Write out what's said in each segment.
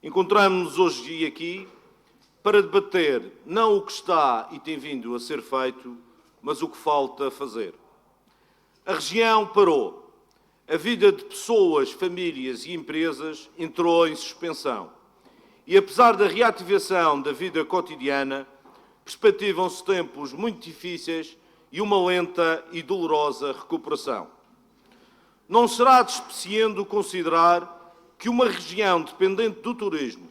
Encontramos-nos hoje aqui para debater não o que está e tem vindo a ser feito, mas o que falta fazer. A região parou. A vida de pessoas, famílias e empresas entrou em suspensão. E apesar da reativação da vida cotidiana, perspectivam-se tempos muito difíceis e uma lenta e dolorosa recuperação. Não será despreciando considerar que uma região dependente do turismo,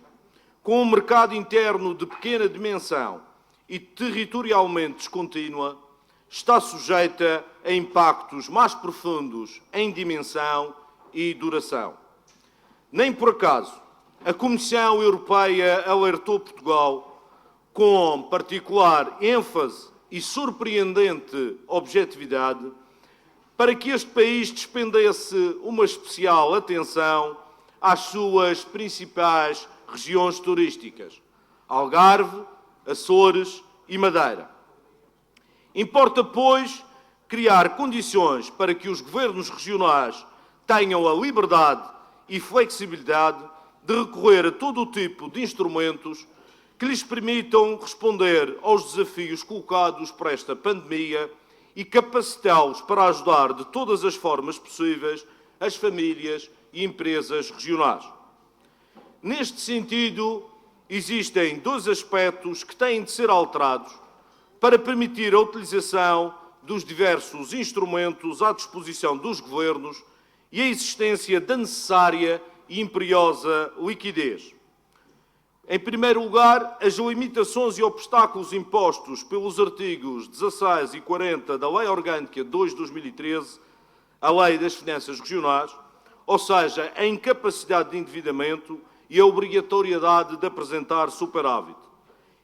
com um mercado interno de pequena dimensão e territorialmente descontínua, está sujeita a impactos mais profundos em dimensão e duração. Nem por acaso, a Comissão Europeia alertou Portugal, com particular ênfase e surpreendente objetividade, para que este país despendesse uma especial atenção às suas principais regiões turísticas, Algarve, Açores e Madeira. Importa, pois, criar condições para que os governos regionais tenham a liberdade e flexibilidade de recorrer a todo o tipo de instrumentos que lhes permitam responder aos desafios colocados por esta pandemia e capacitá-los para ajudar de todas as formas possíveis as famílias e empresas regionais. Neste sentido, existem dois aspectos que têm de ser alterados para permitir a utilização dos diversos instrumentos à disposição dos governos e a existência da necessária e imperiosa liquidez. Em primeiro lugar, as limitações e obstáculos impostos pelos artigos 16 e 40 da Lei Orgânica 2 de 2013, a Lei das Finanças Regionais, ou seja, a incapacidade de endividamento e a obrigatoriedade de apresentar superávit.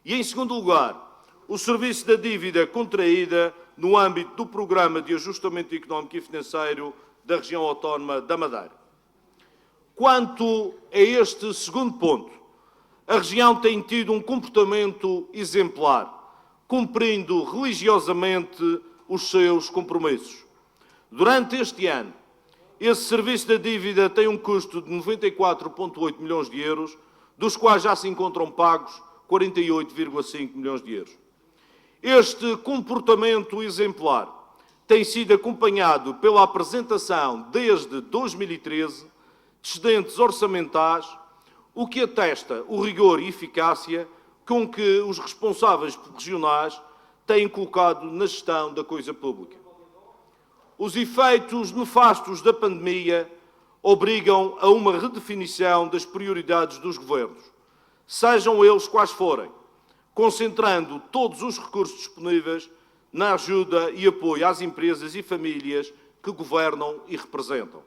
E, em segundo lugar, o serviço da dívida contraída no âmbito do Programa de Ajustamento Económico e Financeiro da Região Autónoma da Madeira. Quanto a este segundo ponto, a região tem tido um comportamento exemplar, cumprindo religiosamente os seus compromissos. Durante este ano, esse serviço da dívida tem um custo de 94,8 milhões de euros, dos quais já se encontram pagos 48,5 milhões de euros. Este comportamento exemplar tem sido acompanhado pela apresentação, desde 2013, de excedentes orçamentais, o que atesta o rigor e eficácia com que os responsáveis regionais têm colocado na gestão da coisa pública. Os efeitos nefastos da pandemia obrigam a uma redefinição das prioridades dos governos, sejam eles quais forem, concentrando todos os recursos disponíveis na ajuda e apoio às empresas e famílias que governam e representam.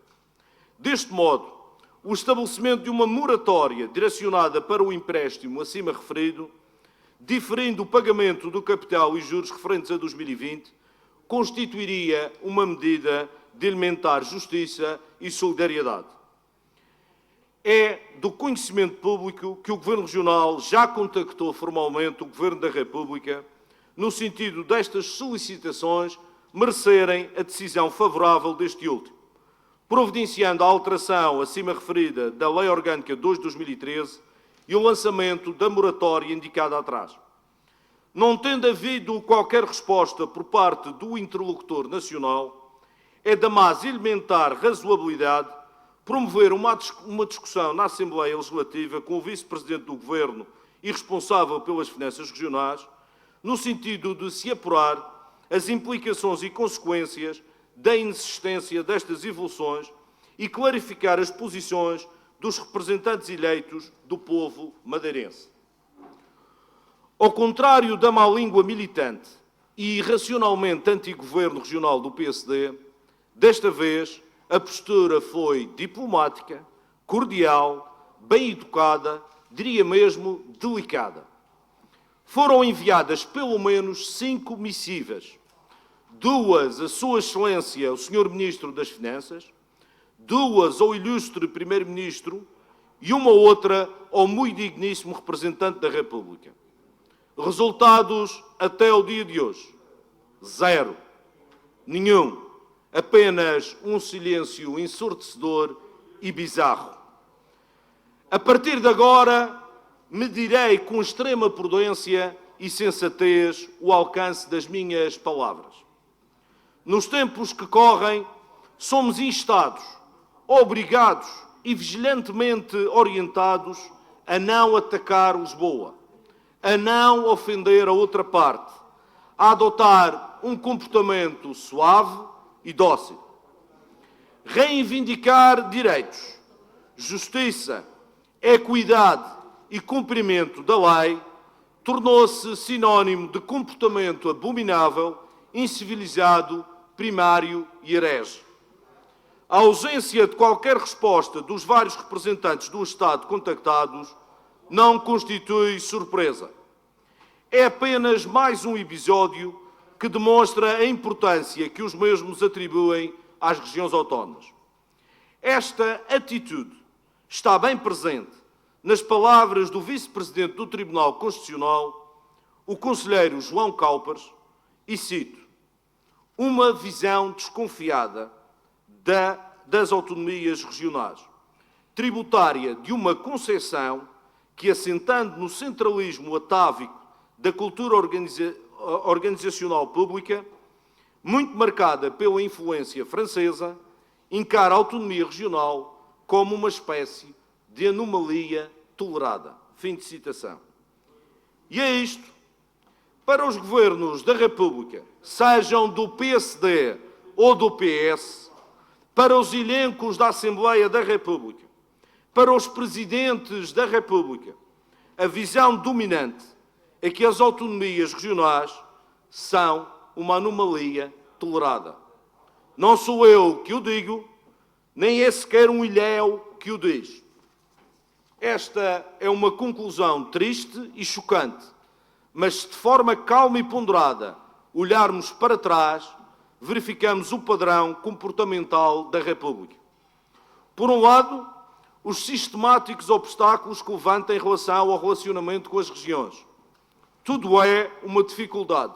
Deste modo, o estabelecimento de uma moratória direcionada para o empréstimo acima referido, diferindo o pagamento do capital e juros referentes a 2020, constituiria uma medida de elementar justiça e solidariedade. É do conhecimento público que o Governo Regional já contactou formalmente o Governo da República no sentido destas solicitações merecerem a decisão favorável deste último, providenciando a alteração acima referida da Lei Orgânica 2 de 2013 e o lançamento da moratória indicada atrás. Não tendo havido qualquer resposta por parte do interlocutor nacional, é da mais elementar razoabilidade promover uma discussão na Assembleia Legislativa com o Vice-Presidente do Governo e responsável pelas finanças regionais, no sentido de se apurar as implicações e consequências da inexistência destas evoluções e clarificar as posições dos representantes eleitos do povo madeirense. Ao contrário da má língua militante e irracionalmente anti-governo regional do PSD, desta vez a postura foi diplomática, cordial, bem educada, diria mesmo delicada. Foram enviadas pelo menos 5 missivas, 2 a Sua Excelência, o Sr. Ministro das Finanças, 2 ao Ilustre Primeiro-Ministro e uma outra ao muito digníssimo Representante da República. Resultados até o dia de hoje: 0. Nenhum. Apenas um silêncio ensurdecedor e bizarro. A partir de agora, medirei com extrema prudência e sensatez o alcance das minhas palavras. Nos tempos que correm, somos instados, obrigados e vigilantemente orientados a não atacar Lisboa, a não ofender a outra parte, a adotar um comportamento suave e dócil. Reivindicar direitos, justiça, equidade e cumprimento da lei tornou-se sinónimo de comportamento abominável, incivilizado, primário e herege. A ausência de qualquer resposta dos vários representantes do Estado contactados não constitui surpresa. É apenas mais um episódio que demonstra a importância que os mesmos atribuem às regiões autónomas. Esta atitude está bem presente nas palavras do vice-presidente do Tribunal Constitucional, o conselheiro João Cowpers, e cito: uma visão desconfiada das autonomias regionais, tributária de uma concepção que, assentando no centralismo atávico da cultura organizacional pública, muito marcada pela influência francesa, encara a autonomia regional como uma espécie de anomalia tolerada. Fim de citação. E é isto. Para os governos da República, sejam do PSD ou do PS, para os elencos da Assembleia da República, para os presidentes da República, a visão dominante é que as autonomias regionais são uma anomalia tolerada. Não sou eu que o digo, nem é sequer um ilhéu que o diz. Esta é uma conclusão triste e chocante, mas se de forma calma e ponderada olharmos para trás, verificamos o padrão comportamental da República. Por um lado, os sistemáticos obstáculos que levanta em relação ao relacionamento com as regiões. Tudo é uma dificuldade,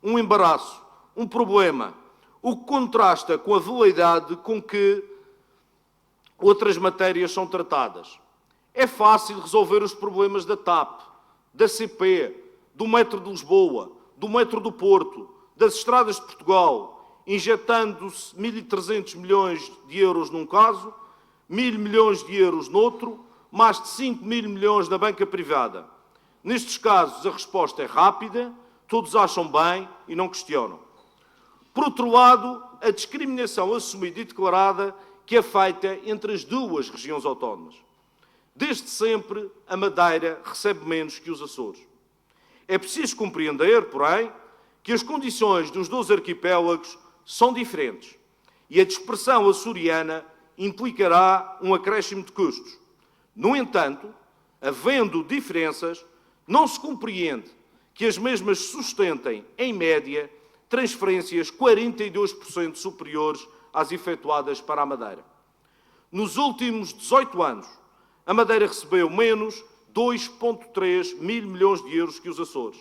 um embaraço, um problema, o que contrasta com a veleidade com que outras matérias são tratadas. É fácil resolver os problemas da TAP, da CP, do metro de Lisboa, do metro do Porto, das estradas de Portugal, injetando-se 1.300 milhões de euros num caso, 1.000 milhões de euros noutro, mais de 5.000 milhões na banca privada. Nestes casos, a resposta é rápida, todos acham bem e não questionam. Por outro lado, a discriminação assumida e declarada que é feita entre as duas regiões autónomas. Desde sempre, a Madeira recebe menos que os Açores. É preciso compreender, porém, que as condições dos dois arquipélagos são diferentes e a dispersão açoriana implicará um acréscimo de custos. No entanto, havendo diferenças, não se compreende que as mesmas sustentem, em média, transferências 42% superiores às efetuadas para a Madeira. Nos últimos 18 anos, a Madeira recebeu menos 2,3 mil milhões de euros que os Açores,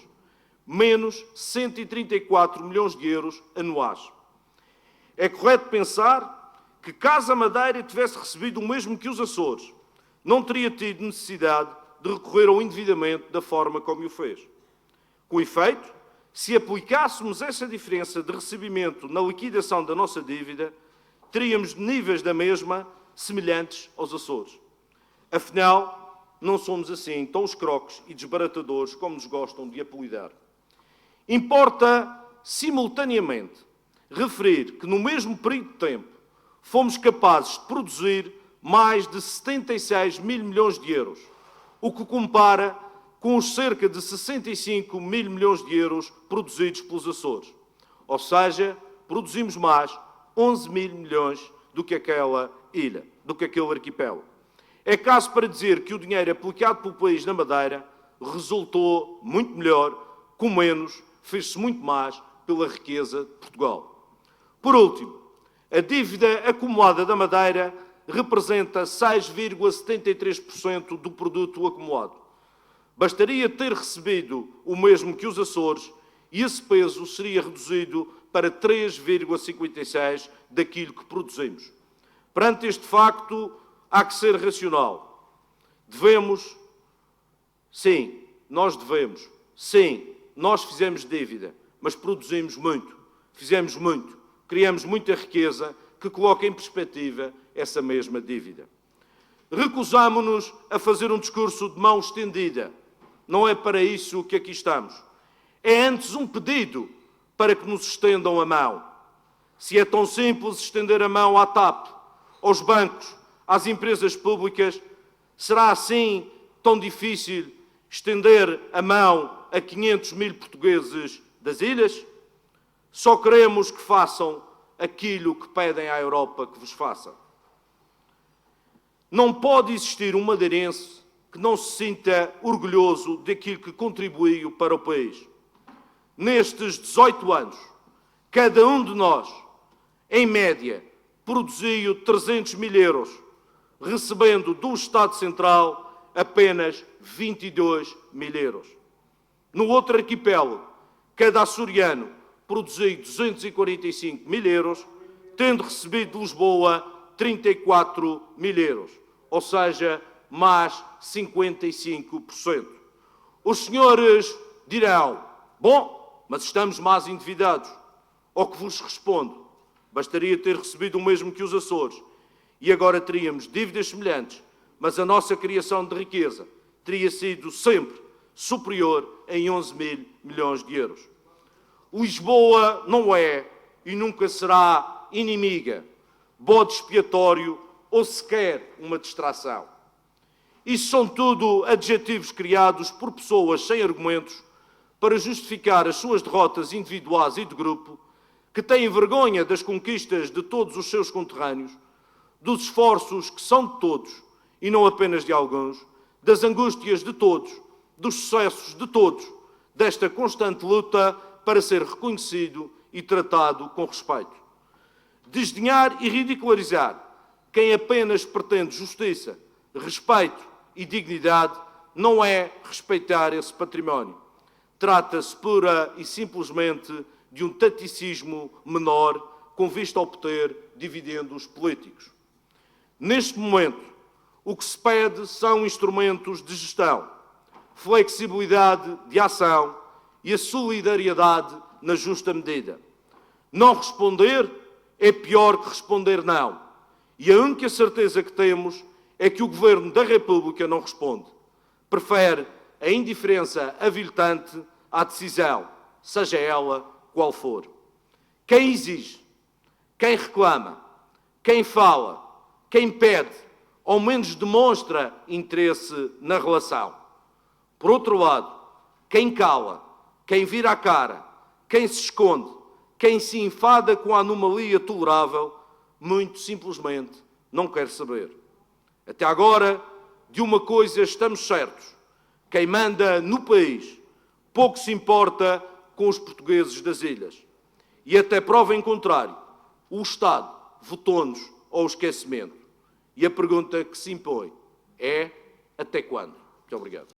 menos 134 milhões de euros anuais. É correto pensar que, caso a Madeira tivesse recebido o mesmo que os Açores, não teria tido necessidade de recorrer ao endividamento da forma como o fez. Com efeito, se aplicássemos essa diferença de recebimento na liquidação da nossa dívida, teríamos níveis da mesma semelhantes aos Açores. Afinal, não somos assim tão escroques e desbaratadores como nos gostam de apelidar. Importa, simultaneamente, referir que no mesmo período de tempo fomos capazes de produzir mais de 76 mil milhões de euros, o que compara com os cerca de 65 mil milhões de euros produzidos pelos Açores. Ou seja, produzimos mais 11 mil milhões do que aquela ilha, do que aquele arquipélago. É caso para dizer que o dinheiro aplicado pelo país na Madeira resultou muito melhor, com menos, fez-se muito mais pela riqueza de Portugal. Por último, a dívida acumulada da Madeira representa 6,73% do produto acumulado. Bastaria ter recebido o mesmo que os Açores e esse peso seria reduzido para 3,56% daquilo que produzimos. Perante este facto, há que ser racional. Devemos? Sim, nós devemos. Sim, nós fizemos dívida, mas produzimos muito, fizemos muito, criamos muita riqueza que coloca em perspectiva essa mesma dívida. Recusámo-nos a fazer um discurso de mão estendida. Não é para isso que aqui estamos. É antes um pedido para que nos estendam a mão. Se é tão simples estender a mão à TAP, aos bancos, às empresas públicas, será assim tão difícil estender a mão a 500 mil portugueses das ilhas? Só queremos que façam aquilo que pedem à Europa que vos faça. Não pode existir um madeirense que não se sinta orgulhoso daquilo que contribuiu para o país. Nestes 18 anos, cada um de nós, em média, produziu 300 mil euros, recebendo do Estado Central apenas 22 mil euros. No outro arquipélago, cada açoriano produziu 245 mil euros, tendo recebido de Lisboa 34 mil euros, ou seja, mais 55%. Os senhores dirão, bom, mas estamos mais endividados. Ao que vos respondo, bastaria ter recebido o mesmo que os Açores e agora teríamos dívidas semelhantes, mas a nossa criação de riqueza teria sido sempre superior em 11 mil milhões de euros. Lisboa não é e nunca será inimiga, bode expiatório ou sequer uma distração. Isso são tudo adjetivos criados por pessoas sem argumentos para justificar as suas derrotas individuais e de grupo, que têm vergonha das conquistas de todos os seus conterrâneos, dos esforços que são de todos e não apenas de alguns, das angústias de todos, dos sucessos de todos, desta constante luta para ser reconhecido e tratado com respeito. Desdenhar e ridicularizar quem apenas pretende justiça, respeito e dignidade não é respeitar esse património. Trata-se pura e simplesmente de um taticismo menor com vista a obter dividendos políticos. Neste momento, o que se pede são instrumentos de gestão, flexibilidade de ação e a solidariedade na justa medida. Não responder é pior que responder não. E a única certeza que temos é que o Governo da República não responde. Prefere a indiferença aviltante à decisão, seja ela qual for. Quem exige, quem reclama, quem fala, quem pede, ao menos demonstra interesse na relação. Por outro lado, quem cala, quem vira a cara, quem se esconde, quem se enfada com a anomalia tolerável, muito simplesmente não quer saber. Até agora, de uma coisa estamos certos: quem manda no país pouco se importa com os portugueses das ilhas. E até prova em contrário, o Estado votou-nos ao esquecimento. E a pergunta que se impõe é: até quando? Muito obrigado.